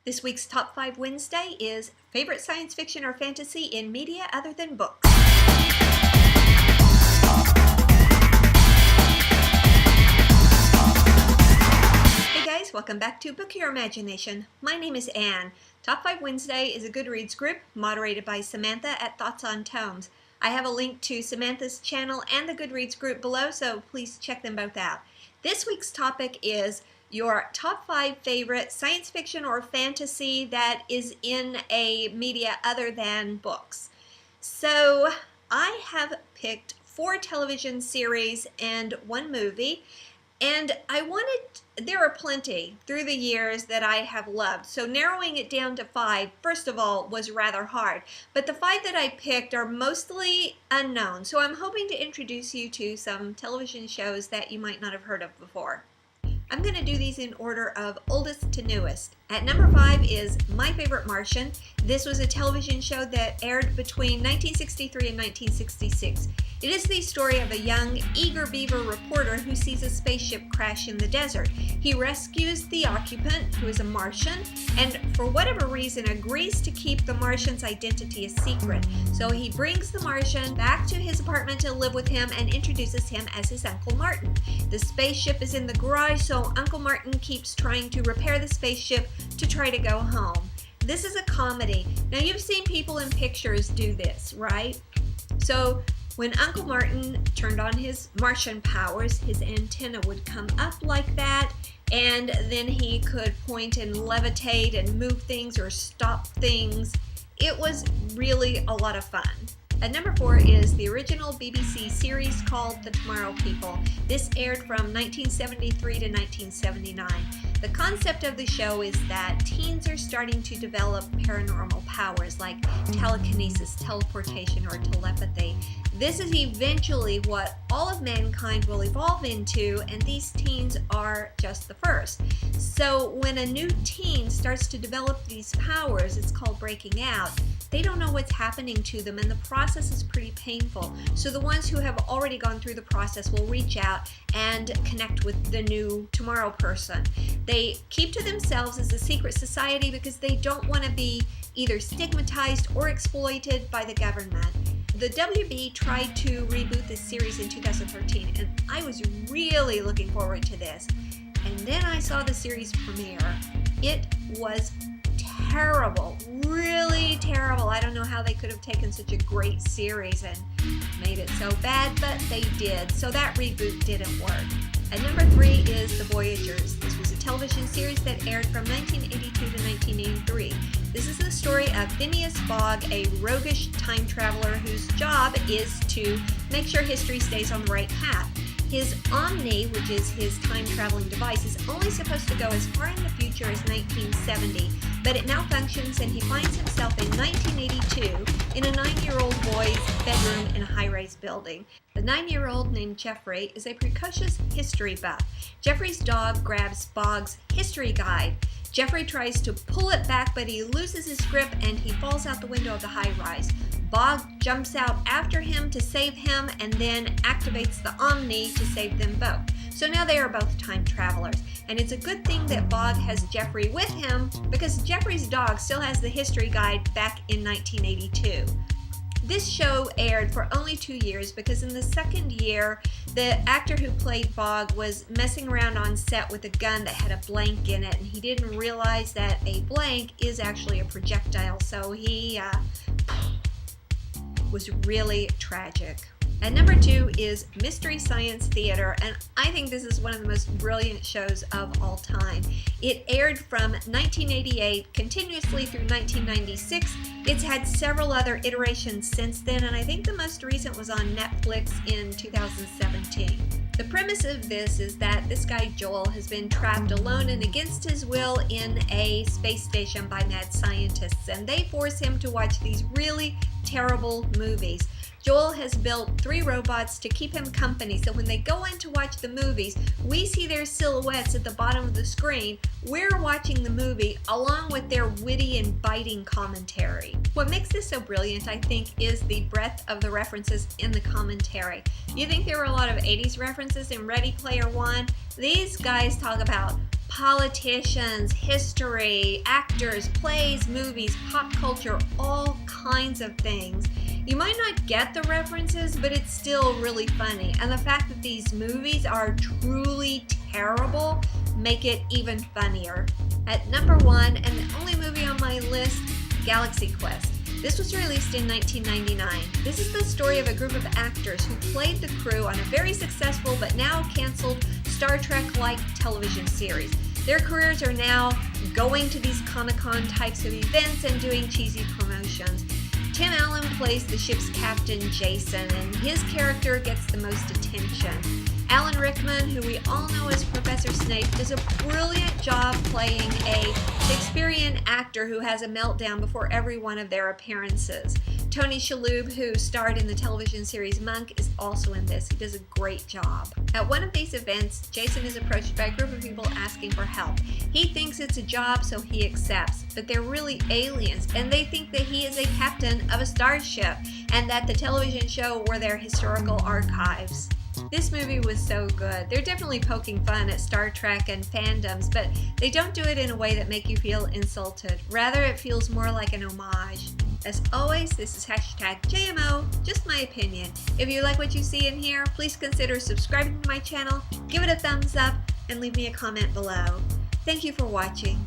This week's Top 5 Wednesday is Favorite Science Fiction or Fantasy in Media Other Than Books. Hey guys, welcome back to Book Your Imagination. My name is Anne. Top 5 Wednesday is a Goodreads group moderated by Samantha at Thoughts on Tomes. I have a link to Samantha's channel and the Goodreads group below, so please check them both out. This week's topic is your top 5 favorite science fiction or fantasy that is in a media other than books. So I have picked 4 television series and 1 movie, and there are plenty through the years that I have loved. So narrowing it down to 5, first of all, was rather hard. But the 5 that I picked are mostly unknown. So I'm hoping to introduce you to some television shows that you might not have heard of before. I'm going to do these in order of oldest to newest. At number 5 is My Favorite Martian. This was a television show that aired between 1963 and 1966. It is the story of a young, eager beaver reporter who sees a spaceship crash in the desert. He rescues the occupant, who is a Martian, and for whatever reason agrees to keep the Martian's identity a secret. So he brings the Martian back to his apartment to live with him and introduces him as his Uncle Martin. The spaceship is in the garage, so Uncle Martin keeps trying to repair the spaceship to try to go home. This is a comedy. Now you've seen people in pictures do this, right? So when Uncle Martin turned on his Martian powers, his antenna would come up like that, and then he could point and levitate and move things or stop things. It was really a lot of fun. At number 4 is the original BBC series called The Tomorrow People. This aired from 1973 to 1979. The concept of the show is that teens are starting to develop paranormal powers like telekinesis, teleportation, or telepathy. This is eventually what all of mankind will evolve into, and these teens are just the first. So when a new teen starts to develop these powers, it's called breaking out. They don't know what's happening to them, and the process is pretty painful. So the ones who have already gone through the process will reach out and connect with the new tomorrow person. They keep to themselves as a secret society because they don't want to be either stigmatized or exploited by the government. The WB tried to reboot this series in 2013, and I was really looking forward to this. And then I saw the series premiere. It was terrible, really terrible. I don't know how they could have taken such a great series and made it so bad, but they did. So that reboot didn't work. At number 3 is The Voyagers. This was a television series that aired from 1982 to 1983. This is the story of Phineas Fogg, a roguish time traveler whose job is to make sure history stays on the right path. His Omni, which is his time-traveling device, is only supposed to go as far in the future as 1970, but it malfunctions and he finds himself in 1982 in a 9-year-old boy's bedroom in a high-rise building. The 9-year-old named Jeffrey is a precocious history buff. Jeffrey's dog grabs Fogg's history guide. Jeffrey tries to pull it back, but he loses his grip and he falls out the window of the high-rise. Bog jumps out after him to save him and then activates the Omni to save them both. So now they are both time travelers. And it's a good thing that Bog has Jeffrey with him because Jeffrey's dog still has the history guide back in 1982. This show aired for only 2 years because in the second year, the actor who played Bog was messing around on set with a gun that had a blank in it, and he didn't realize that a blank is actually a projectile, so he was really tragic. At number 2 is Mystery Science Theater, and I think this is one of the most brilliant shows of all time. It aired from 1988 continuously through 1996. It's had several other iterations since then, and I think the most recent was on Netflix in 2017. The premise of this is that this guy Joel has been trapped alone and against his will in a space station by mad scientists, and they force him to watch these really terrible movies. Joel has built 3 robots to keep him company, so when they go in to watch the movies, we see their silhouettes at the bottom of the screen. We're watching the movie along with their witty and biting commentary. What makes this so brilliant, I think, is the breadth of the references in the commentary. You think there were a lot of 80s references in Ready Player One? These guys talk about Politicians, history, actors, plays, movies, pop culture, all kinds of things. You might not get the references, but it's still really funny. And the fact that these movies are truly terrible make it even funnier. At number 1, and the only movie on my list, Galaxy Quest. This was released in 1999. This is the story of a group of actors who played the crew on a very successful but now canceled Star Trek-like television series. Their careers are now going to these Comic-Con types of events and doing cheesy promotions. Tim Allen plays the ship's captain, Jason, and his character gets the most attention. Alan Rickman, who we all know as Professor Snape, does a brilliant job playing a Shakespearean actor who has a meltdown before every one of their appearances. Tony Shalhoub, who starred in the television series Monk, is also in this. He does a great job. At one of these events, Jason is approached by a group of people asking for help. He thinks it's a job, so he accepts, but they're really aliens, and they think that he is a captain of a starship, and that the television show were their historical archives. This movie was so good. They're definitely poking fun at Star Trek and fandoms, but they don't do it in a way that make you feel insulted. Rather, it feels more like an homage. As always, this is #JMO, just my opinion. If you like what you see and hear, please consider subscribing to my channel, give it a thumbs up, and leave me a comment below. Thank you for watching.